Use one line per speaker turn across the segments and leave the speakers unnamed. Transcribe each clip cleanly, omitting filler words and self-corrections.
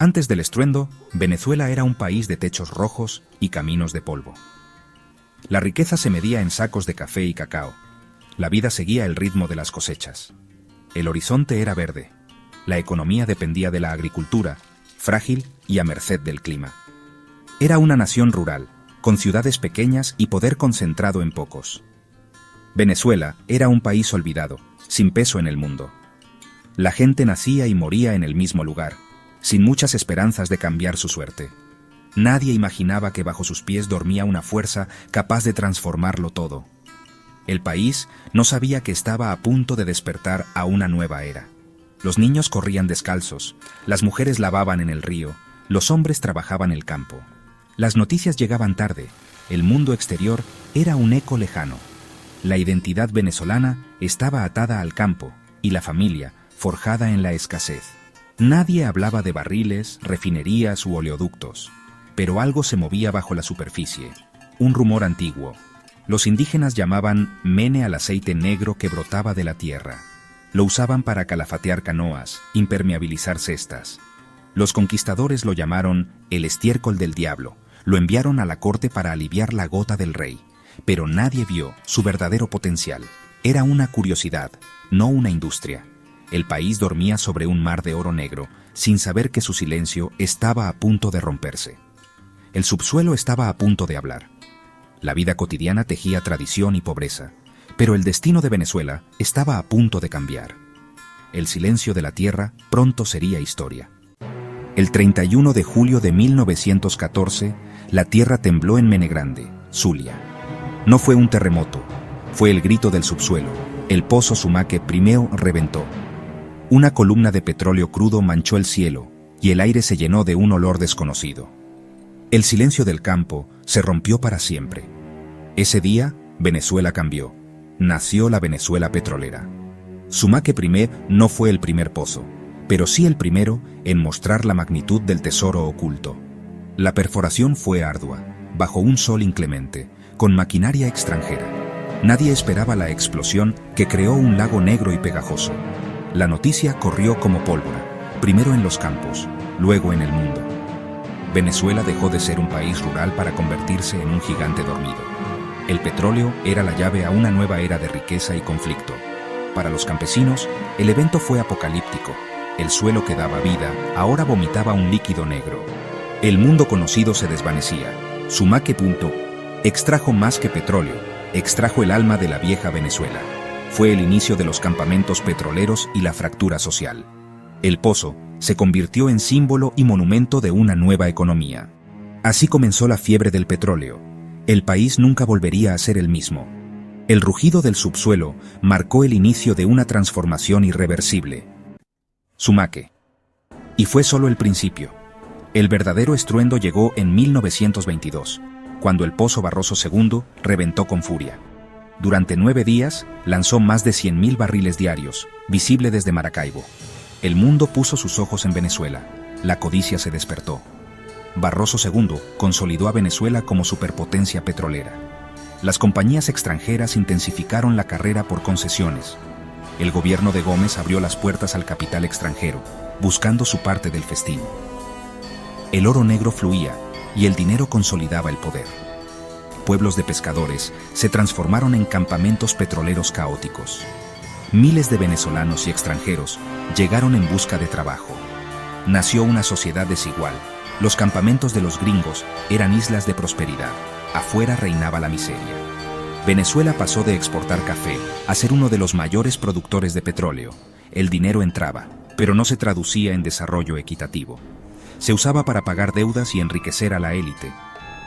Antes del estruendo, Venezuela era un país de techos rojos y caminos de polvo. La riqueza se medía en sacos de café y cacao. La vida seguía el ritmo de las cosechas. El horizonte era verde. La economía dependía de la agricultura, frágil y a merced del clima. Era una nación rural, con ciudades pequeñas y poder concentrado en pocos. Venezuela era un país olvidado, sin peso en el mundo. La gente nacía y moría en el mismo lugar, sin muchas esperanzas de cambiar su suerte. Nadie imaginaba que bajo sus pies dormía una fuerza capaz de transformarlo todo. El país no sabía que estaba a punto de despertar a una nueva era. Los niños corrían descalzos, las mujeres lavaban en el río, los hombres trabajaban el campo. Las noticias llegaban tarde, el mundo exterior era un eco lejano. La identidad venezolana estaba atada al campo y la familia forjada en la escasez. Nadie hablaba de barriles, refinerías u oleoductos, pero algo se movía bajo la superficie, un rumor antiguo. Los indígenas llamaban mene al aceite negro que brotaba de la tierra. Lo usaban para calafatear canoas, impermeabilizar cestas. Los conquistadores lo llamaron el estiércol del diablo. Lo enviaron a la corte para aliviar la gota del rey, pero nadie vio su verdadero potencial. Era una curiosidad, no una industria. El país dormía sobre un mar de oro negro, sin saber que su silencio estaba a punto de romperse. El subsuelo estaba a punto de hablar. La vida cotidiana tejía tradición y pobreza, pero el destino de Venezuela estaba a punto de cambiar. El silencio de la tierra pronto sería historia. El 31 de julio de 1914, la tierra tembló en Menegrande, Zulia. No fue un terremoto, fue el grito del subsuelo. El pozo Sumaque I reventó. Una columna de petróleo crudo manchó el cielo y el aire se llenó de un olor desconocido. El silencio del campo se rompió para siempre. Ese día, Venezuela cambió. Nació la Venezuela petrolera. Sumaque I no fue el primer pozo, pero sí el primero en mostrar la magnitud del tesoro oculto. La perforación fue ardua, bajo un sol inclemente, con maquinaria extranjera. Nadie esperaba la explosión que creó un lago negro y pegajoso. La noticia corrió como pólvora, primero en los campos, luego en el mundo. Venezuela dejó de ser un país rural para convertirse en un gigante dormido. El petróleo era la llave a una nueva era de riqueza y conflicto. Para los campesinos, el evento fue apocalíptico. El suelo que daba vida ahora vomitaba un líquido negro. El mundo conocido se desvanecía. Sumaque extrajo más que petróleo, extrajo el alma de la vieja Venezuela. Fue el inicio de los campamentos petroleros y la fractura social. El pozo se convirtió en símbolo y monumento de una nueva economía. Así comenzó la fiebre del petróleo. El país nunca volvería a ser el mismo. El rugido del subsuelo marcó el inicio de una transformación irreversible. Sumaque. Y fue solo el principio. El verdadero estruendo llegó en 1922, cuando el pozo Barroso II reventó con furia. Durante 9 días, lanzó más de 100.000 barriles diarios, visible desde Maracaibo. El mundo puso sus ojos en Venezuela. La codicia se despertó. Barroso II consolidó a Venezuela como superpotencia petrolera. Las compañías extranjeras intensificaron la carrera por concesiones. El gobierno de Gómez abrió las puertas al capital extranjero, buscando su parte del festín. El oro negro fluía y el dinero consolidaba el poder. Pueblos de pescadores se transformaron en campamentos petroleros caóticos. Miles de venezolanos y extranjeros llegaron en busca de trabajo. Nació una sociedad desigual. Los campamentos de los gringos eran islas de prosperidad. Afuera reinaba la miseria. Venezuela pasó de exportar café a ser uno de los mayores productores de petróleo. El dinero entraba, pero no se traducía en desarrollo equitativo. Se usaba para pagar deudas y enriquecer a la élite.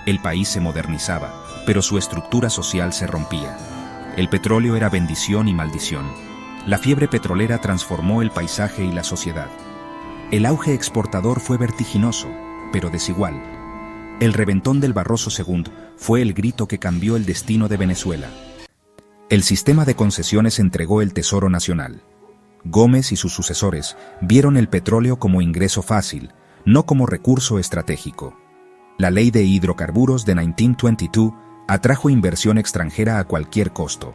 El país se modernizaba, pero su estructura social se rompía. El petróleo era bendición y maldición. La fiebre petrolera transformó el paisaje y la sociedad. El auge exportador fue vertiginoso, pero desigual. El reventón del Barroso II fue el grito que cambió el destino de Venezuela. El sistema de concesiones entregó el tesoro nacional. Gómez y sus sucesores vieron el petróleo como ingreso fácil, no como recurso estratégico. La ley de hidrocarburos de 1922 atrajo inversión extranjera a cualquier costo.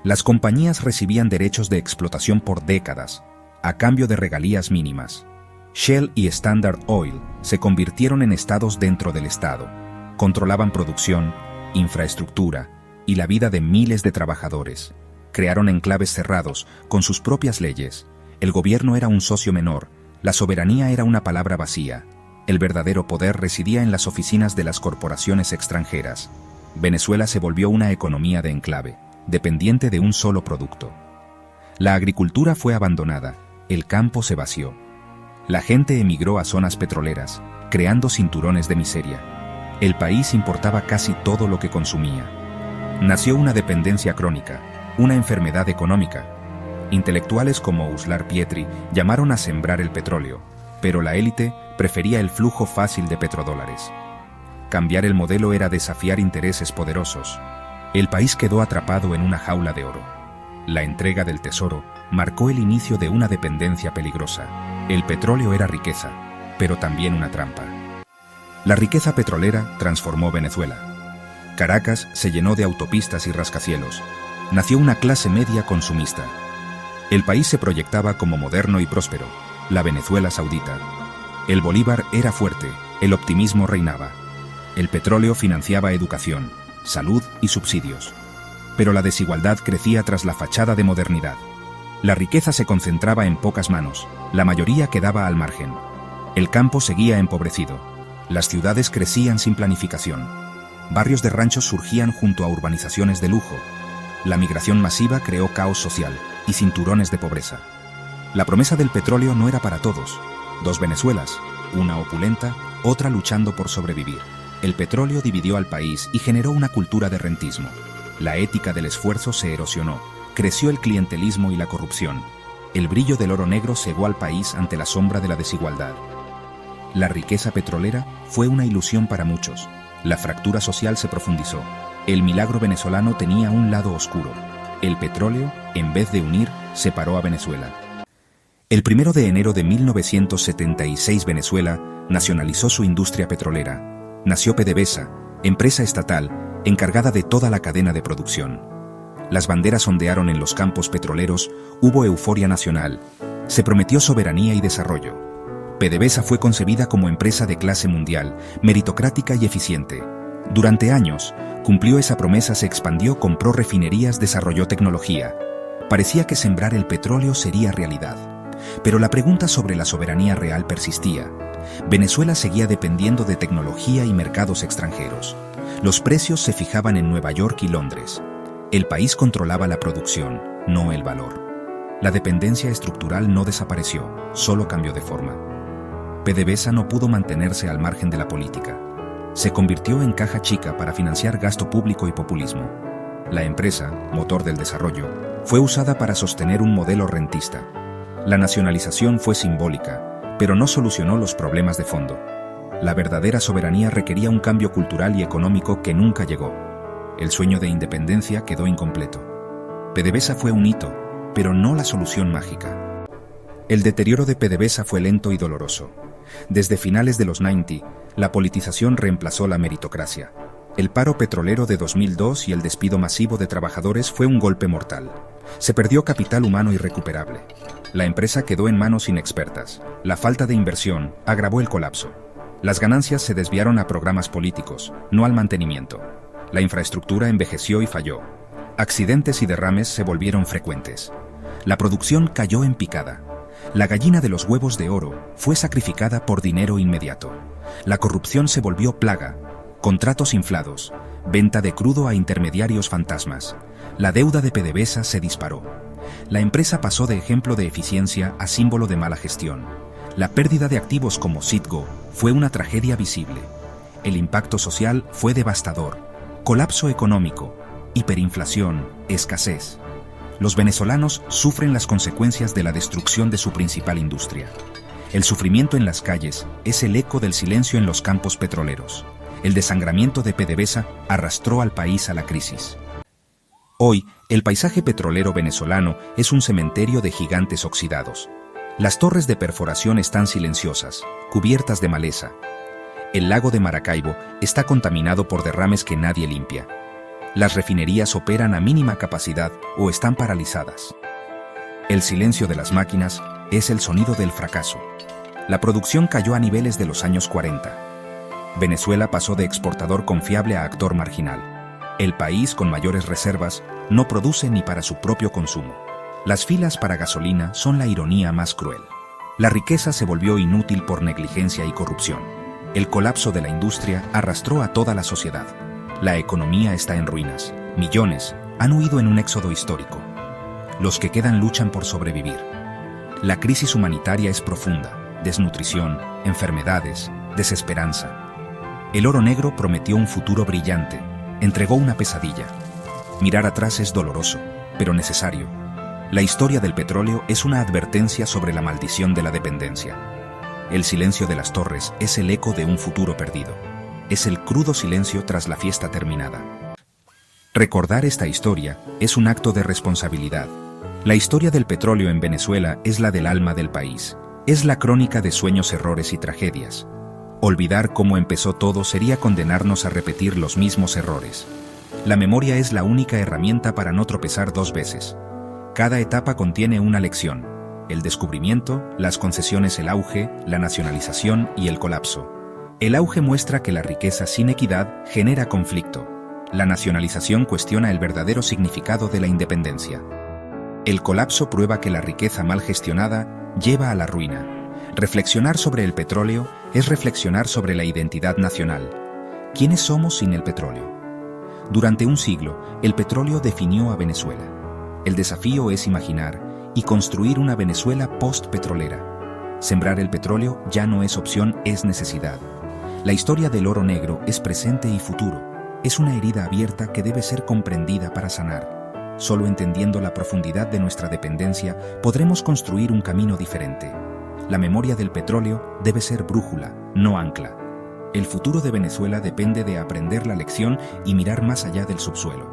Las compañías recibían derechos de explotación por décadas, a cambio de regalías mínimas. Shell y Standard Oil se convirtieron en estados dentro del Estado. Controlaban producción, infraestructura y la vida de miles de trabajadores. Crearon enclaves cerrados, con sus propias leyes. El gobierno era un socio menor, la soberanía era una palabra vacía. El verdadero poder residía en las oficinas de las corporaciones extranjeras. Venezuela se volvió una economía de enclave, dependiente de un solo producto. La agricultura fue abandonada, el campo se vació. La gente emigró a zonas petroleras, creando cinturones de miseria. El país importaba casi todo lo que consumía. Nació una dependencia crónica, una enfermedad económica. Intelectuales como Uslar Pietri llamaron a sembrar el petróleo, pero la élite prefería el flujo fácil de petrodólares. Cambiar el modelo era desafiar intereses poderosos. El país quedó atrapado en una jaula de oro. La entrega del tesoro marcó el inicio de una dependencia peligrosa. El petróleo era riqueza, pero también una trampa. La riqueza petrolera transformó Venezuela. Caracas se llenó de autopistas y rascacielos. Nació una clase media consumista. El país se proyectaba como moderno y próspero, la Venezuela saudita. El bolívar era fuerte, el optimismo reinaba. El petróleo financiaba educación, salud y subsidios. Pero la desigualdad crecía tras la fachada de modernidad. La riqueza se concentraba en pocas manos, la mayoría quedaba al margen. El campo seguía empobrecido. Las ciudades crecían sin planificación. Barrios de ranchos surgían junto a urbanizaciones de lujo. La migración masiva creó caos social y cinturones de pobreza. La promesa del petróleo no era para todos. Dos Venezuelas, una opulenta, otra luchando por sobrevivir. El petróleo dividió al país y generó una cultura de rentismo. La ética del esfuerzo se erosionó, creció el clientelismo y la corrupción. El brillo del oro negro cegó al país ante la sombra de la desigualdad. La riqueza petrolera fue una ilusión para muchos. La fractura social se profundizó. El milagro venezolano tenía un lado oscuro. El petróleo, en vez de unir, separó a Venezuela. El 1 de enero de 1976 Venezuela nacionalizó su industria petrolera. Nació PDVSA, empresa estatal, encargada de toda la cadena de producción. Las banderas ondearon en los campos petroleros, hubo euforia nacional. Se prometió soberanía y desarrollo. PDVSA fue concebida como empresa de clase mundial, meritocrática y eficiente. Durante años, cumplió esa promesa, se expandió, compró refinerías, desarrolló tecnología. Parecía que sembrar el petróleo sería realidad. Pero la pregunta sobre la soberanía real persistía. Venezuela seguía dependiendo de tecnología y mercados extranjeros. Los precios se fijaban en Nueva York y Londres. El país controlaba la producción, no el valor. La dependencia estructural no desapareció, solo cambió de forma. PDVSA no pudo mantenerse al margen de la política. Se convirtió en caja chica para financiar gasto público y populismo. La empresa, motor del desarrollo, fue usada para sostener un modelo rentista. La nacionalización fue simbólica, pero no solucionó los problemas de fondo. La verdadera soberanía requería un cambio cultural y económico que nunca llegó. El sueño de independencia quedó incompleto. PDVSA fue un hito, pero no la solución mágica. El deterioro de PDVSA fue lento y doloroso. Desde finales de los 90, la politización reemplazó la meritocracia. El paro petrolero de 2002 y el despido masivo de trabajadores fue un golpe mortal. Se perdió capital humano irrecuperable. La empresa quedó en manos inexpertas. La falta de inversión agravó el colapso. Las ganancias se desviaron a programas políticos, no al mantenimiento. La infraestructura envejeció y falló. Accidentes y derrames se volvieron frecuentes. La producción cayó en picada. La gallina de los huevos de oro fue sacrificada por dinero inmediato. La corrupción se volvió plaga. Contratos inflados, venta de crudo a intermediarios fantasmas. La deuda de PDVSA se disparó. La empresa pasó de ejemplo de eficiencia a símbolo de mala gestión. La pérdida de activos como Citgo fue una tragedia visible. El impacto social fue devastador. Colapso económico, hiperinflación, escasez. Los venezolanos sufren las consecuencias de la destrucción de su principal industria. El sufrimiento en las calles es el eco del silencio en los campos petroleros. El desangramiento de PDVSA arrastró al país a la crisis. Hoy, el paisaje petrolero venezolano es un cementerio de gigantes oxidados. Las torres de perforación están silenciosas, cubiertas de maleza. El lago de Maracaibo está contaminado por derrames que nadie limpia. Las refinerías operan a mínima capacidad o están paralizadas. El silencio de las máquinas es el sonido del fracaso. La producción cayó a niveles de los años 40. Venezuela pasó de exportador confiable a actor marginal. El país con mayores reservas no produce ni para su propio consumo. Las filas para gasolina son la ironía más cruel. La riqueza se volvió inútil por negligencia y corrupción. El colapso de la industria arrastró a toda la sociedad. La economía está en ruinas. Millones han huido en un éxodo histórico. Los que quedan luchan por sobrevivir. La crisis humanitaria es profunda. Desnutrición, enfermedades, desesperanza. El oro negro prometió un futuro brillante. Entregó una pesadilla. Mirar atrás es doloroso, pero necesario. La historia del petróleo es una advertencia sobre la maldición de la dependencia. El silencio de las torres es el eco de un futuro perdido. Es el crudo silencio tras la fiesta terminada. Recordar esta historia es un acto de responsabilidad. La historia del petróleo en Venezuela es la del alma del país. Es la crónica de sueños, errores y tragedias. Olvidar cómo empezó todo sería condenarnos a repetir los mismos errores. La memoria es la única herramienta para no tropezar dos veces. Cada etapa contiene una lección: el descubrimiento, las concesiones, el auge, la nacionalización y el colapso. El auge muestra que la riqueza sin equidad genera conflicto. La nacionalización cuestiona el verdadero significado de la independencia. El colapso prueba que la riqueza mal gestionada lleva a la ruina. Reflexionar sobre el petróleo es reflexionar sobre la identidad nacional. ¿Quiénes somos sin el petróleo? Durante un siglo, el petróleo definió a Venezuela. El desafío es imaginar y construir una Venezuela post-petrolera. Sembrar el petróleo ya no es opción, es necesidad. La historia del oro negro es presente y futuro. Es una herida abierta que debe ser comprendida para sanar. Solo entendiendo la profundidad de nuestra dependencia podremos construir un camino diferente. La memoria del petróleo debe ser brújula, no ancla. El futuro de Venezuela depende de aprender la lección y mirar más allá del subsuelo.